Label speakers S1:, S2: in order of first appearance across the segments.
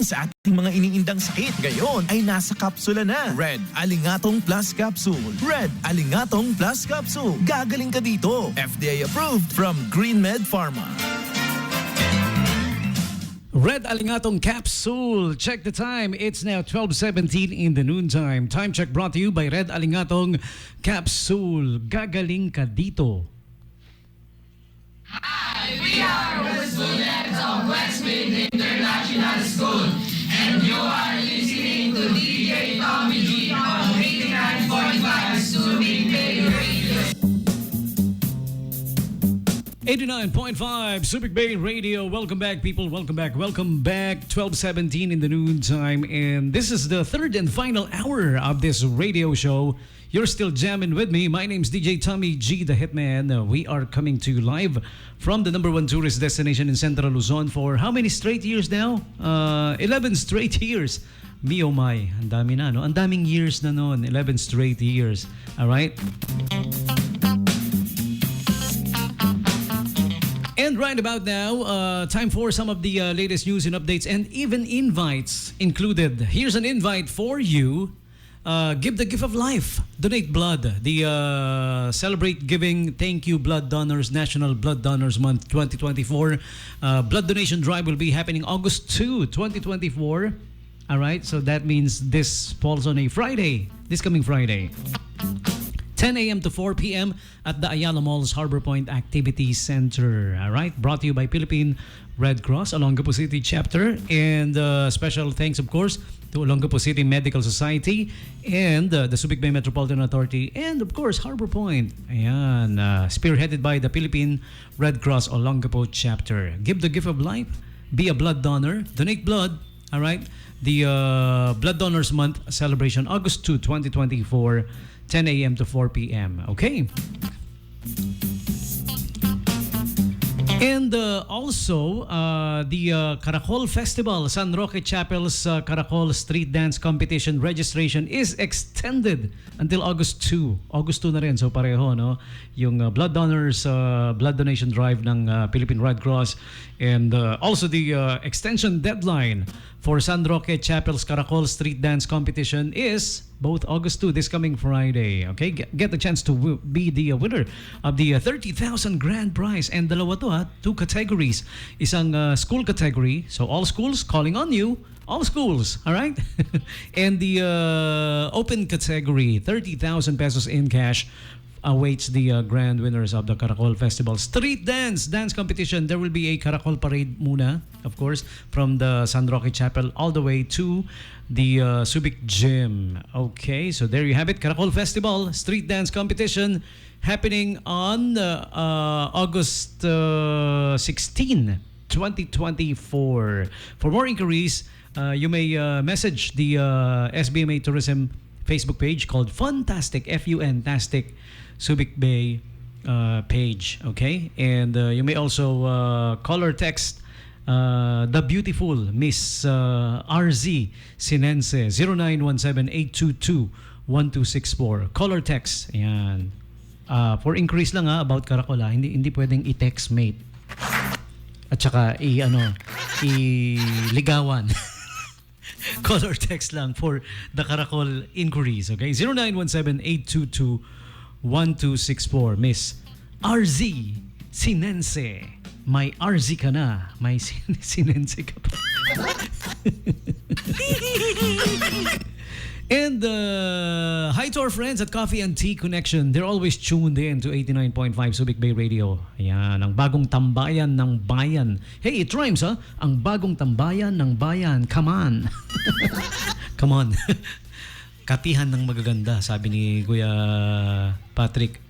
S1: sa ating mga iniindang sakit. Ngayon ay nasa kapsula na. Red Alingatong Plus Capsule. Red Alingatong Plus Capsule. Gagaling ka dito. FDA approved from GreenMed Pharma.
S2: Red Alingatong Capsule. Check the time. It's now 12:17 in the noontime. Time check brought to you by Red Alingatong Capsule. Gagaling ka dito.
S3: Hi, we are Westwood Labs of Westwood International School, and you are listening to DJ Tommy G on 89.5 Subic Bay Radio.
S2: 89.5 Subic Bay Radio. Welcome back, people. Welcome back. 12:17 in the noontime. And this is the third and final hour of this radio show. You're still jamming with me. My name's DJ Tommy G, the Hitman. We are coming to you live from the #1 tourist destination in Central Luzon for how many straight years now? 11 straight years. Me oh my. Ang dami na, no? Ang daming years na noon. 11 straight years. Alright? And right about now, time for some of the latest news and updates and even invites included. Here's an invite for you. Give the gift of life. Donate blood. The Celebrate Giving Thank You Blood Donors National Blood Donors Month 2024 blood donation drive will be happening August 2, 2024. All right, so that means this falls on a Friday, this coming Friday. 10 a.m. to 4 p.m. at the Ayala Mall's Harbor Point Activity Center. All right, brought to you by Philippine Red Cross, Olongapo City Chapter. And special thanks, of course, to Olongapo City Medical Society and the Subic Bay Metropolitan Authority. And, of course, Harbor Point. Ayan, spearheaded by the Philippine Red Cross Olongapo Chapter. Give the gift of life. Be a blood donor. Donate blood. All right. The Blood Donors Month celebration, August 2, 2024. 10 a.m. to 4 p.m. Okay? And also, the Caracol Festival, San Roque Chapel's Caracol Street Dance Competition registration is extended until August 2. August 2 na rin, so pareho, no? Yung Blood Donors, Blood Donation Drive ng Philippine Red Cross. And also the extension deadline for San Roque Chapel's Caracol Street Dance Competition is both August 2, this coming Friday. Okay, get the chance to be the winner of the 30,000 grand prize. And dalawa to, ha? 2 categories. Isang school category, so all schools calling on you. All schools, all right? And the open category, 30,000 pesos in cash awaits the grand winners of the Caracol Festival Street Dance Competition. There will be a Caracol parade muna, of course, from the San Roque Chapel all the way to the Subic Gym. Okay, so there you have it. Caracol Festival Street Dance Competition happening on August 16, 2024. For more inquiries, you may message the SBMA Tourism Facebook page called Funtastic, F-U-N-tastic, Subic Bay page, okay? And you may also call or text the beautiful Miss RZ Sinense, 0917-822-1264. Call or text, ayan. For increase lang about Caracol, hindi pwedeng i-text mate. At saka i-ligawan. Call or text lang for the Caracol inquiries, okay? 0917-822-1264. Miss RZ Sinense. May RZ ka na. May Sinense ka pa. And hi to our friends at Coffee and Tea Connection. They're always tuned in to 89.5 Subic Bay Radio. Ayan, ang bagong tambayan ng bayan. Hey, it rhymes, ha? Ang bagong tambayan ng bayan. Come on. Come on. Kapihan ng magaganda, sabi ni Kuya Patrick.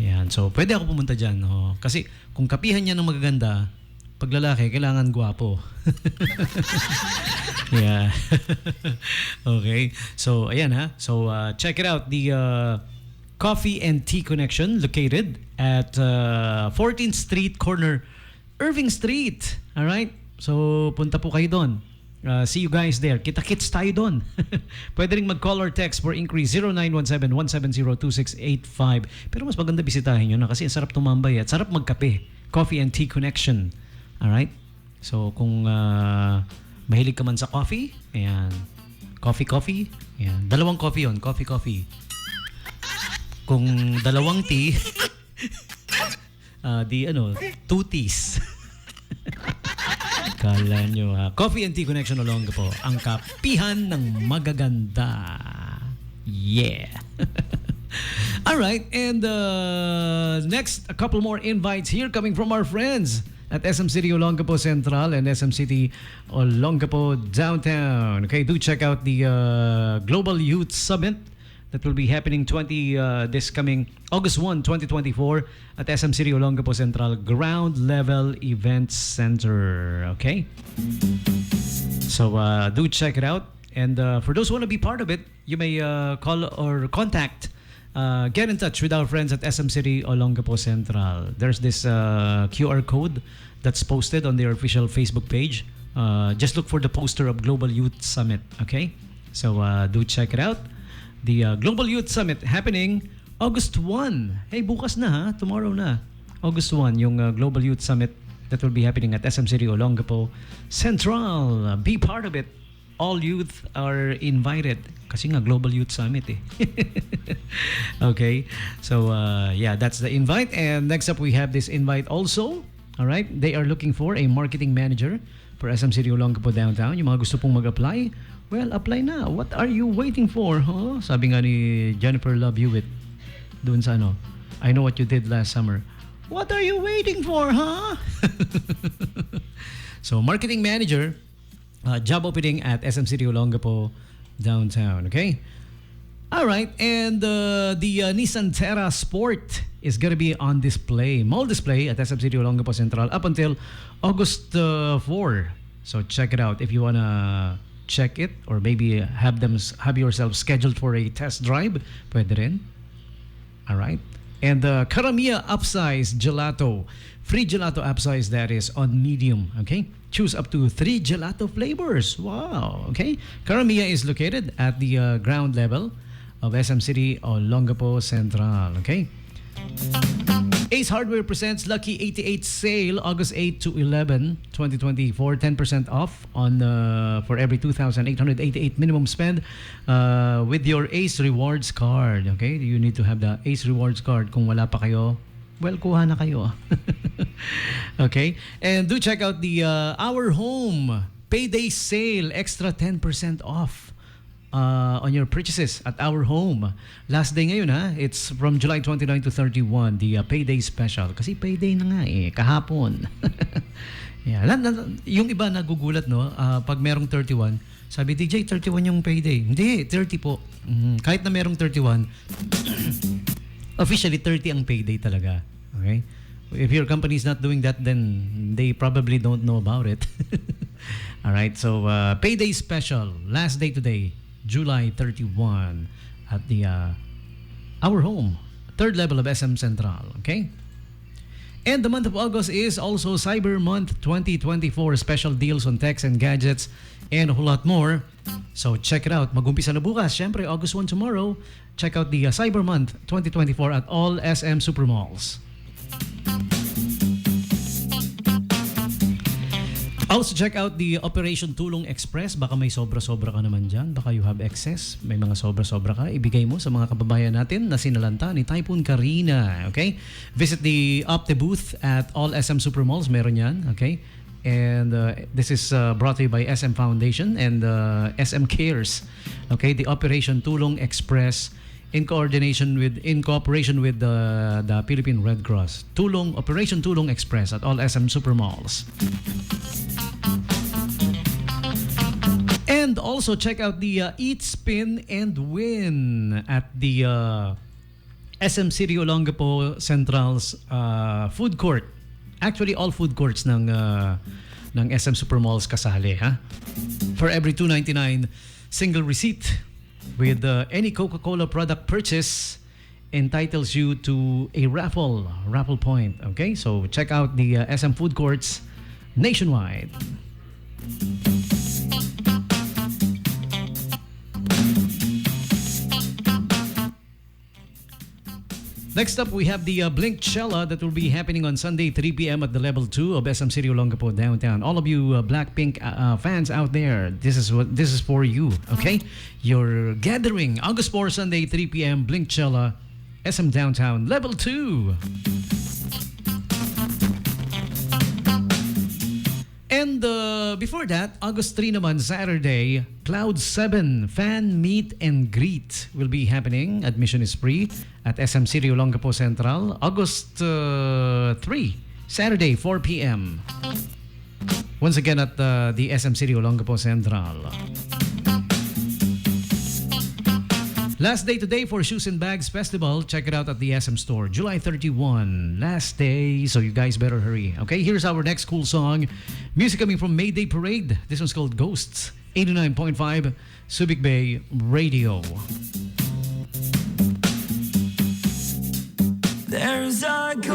S2: Ayan, so pwede ako pumunta dyan. No? Kasi kung kapihan niya ng magaganda, pag lalaki, kailangan gwapo. Yeah. Okay. So, ayan ha. So, check it out. The Coffee and Tea Connection located at 14th Street, corner Irving Street. Alright? So, punta po kayo doon. See you guys there. Kita-kits tayo doon. Pwede rin mag-call or text for increase 0917-170-2685. Pero mas maganda bisitahin nyo na kasi sarap tumambay at sarap magkape. Coffee and Tea Connection. Alright? So kung Mahilig ka man sa coffee? Ayan. Coffee? Ayan. Dalawang coffee yun. Coffee. Kung dalawang tea, two teas. Kala nyo ha. Coffee and Tea Connection Olongapo. Ang kapihan ng magaganda. Yeah. All right, and next, a couple more invites here coming from our friends at SM City Olongapo Central and SM City Olongapo Downtown. Okay, do check out the Global Youth Summit that will be happening this coming August 1, 2024 at SM City Olongapo Central Ground Level Event Center. Okay? So do check it out. And for those who want to be part of it, you may call or contact, get in touch with our friends at SM City Olongapo Central. There's this QR code that's posted on their official Facebook page. Just look for the poster of Global Youth Summit. Okay? So do check it out. The Global Youth Summit happening August 1. Hey, bukas na ha? Tomorrow na. August 1, yung Global Youth Summit that will be happening at SM City Olongapo Central. Be part of it. All youth are invited. Kasi nga, Global Youth Summit eh. Okay. So, yeah, that's the invite. And next up, we have this invite also. All right. They are looking for a marketing manager for SM City Olongapo Downtown. Yung mga gusto pong mag-apply, well, apply na. What are you waiting for? Huh? Sabi nga ni Jennifer Love Hewitt doon sa I know what you did last summer. What are you waiting for, huh? So, marketing manager, job opening at SM City Olongapo Downtown. Okay? All right. And the Nissan Terra Sport is going to be on display, mall display at SM City Olongapo Central up until August 4. So check it out if you want to check it or maybe have yourself scheduled for a test drive. Pwede rin. All right. And Karamia Upsize Gelato. Free gelato upsize that is on medium. Okay? Choose up to 3 gelato flavors. Wow. Okay? Karamia is located at the ground level of SM City Olongapo Central. Okay? Ace Hardware presents Lucky 88 sale August 8 to 11, 2024. 10% off on for every 2,888 minimum spend with your Ace Rewards card. Okay? You need to have the Ace Rewards card. Kung wala pa kayo, well, kuha na kayo. Okay? And do check out the Our Home Payday Sale. Extra 10% off on your purchases at Our Home. Last day ngayon ha. It's from July 29 to 31. The Payday Special. Kasi payday na nga eh. Kahapon. Yeah. Yung iba nagugulat no. Pag merong 31, sabi DJ 31 yung payday. Hindi, 30 po. Kahit na merong 31, officially 30 ang payday talaga. Okay? If your company is not doing that, then they probably don't know about it. All right. So payday special. Last day today, July 31 at the Our Home, third level of SM Central. Okay? And the month of August is also Cyber Month 2024. Special deals on techs and gadgets and a whole lot more. So check it out. Mag-umpisa na bukas. Siyempre, August 1 tomorrow. Check out the Cyber Month 2024 at all SM Supermalls. Also check out the Operation Tulong Express. Baka may sobra-sobra ka naman dyan. Baka you have excess. May mga sobra-sobra ka. Ibigay mo sa mga kababayan natin na sinalanta ni Typhoon Karina. Okay? Visit the Opte booth at all SM Supermalls. Meron yan. Okay? And this is brought to you by SM Foundation and SM Cares. Okay? The Operation Tulong Express in cooperation with the Philippine Red Cross. Operation Tulong Express at all SM Supermalls. And also check out the Eat, Spin, and Win at the SM City Olongapo Central's food court. Actually, all food courts ng SM Supermalls kasali. Ha? For every $2.99 single receipt with any Coca-Cola product purchase entitles you to a raffle point. Okay? So check out the SM food courts nationwide. Next up, we have the Blink Chella that will be happening on Sunday, 3 p.m. at the level 2 of SM City Olongapo downtown. All of you Blackpink fans out there, this is for you, okay? You're gathering August 4, Sunday, 3 p.m. Blink Chella, SM Downtown, level 2. And before that, August 3 naman, Saturday, Cloud 7 Fan Meet and Greet will be happening. Admission is free at SM City Olongapo Central. August 3, Saturday, 4 p.m. Once again at the SM City Olongapo Central. Last day today for Shoes and Bags Festival. Check it out at the SM Store. July 31. Last day. So you guys better hurry. Okay, here's our next cool song. Music coming from Mayday Parade. This one's called Ghosts. 89.5 Subic Bay Radio.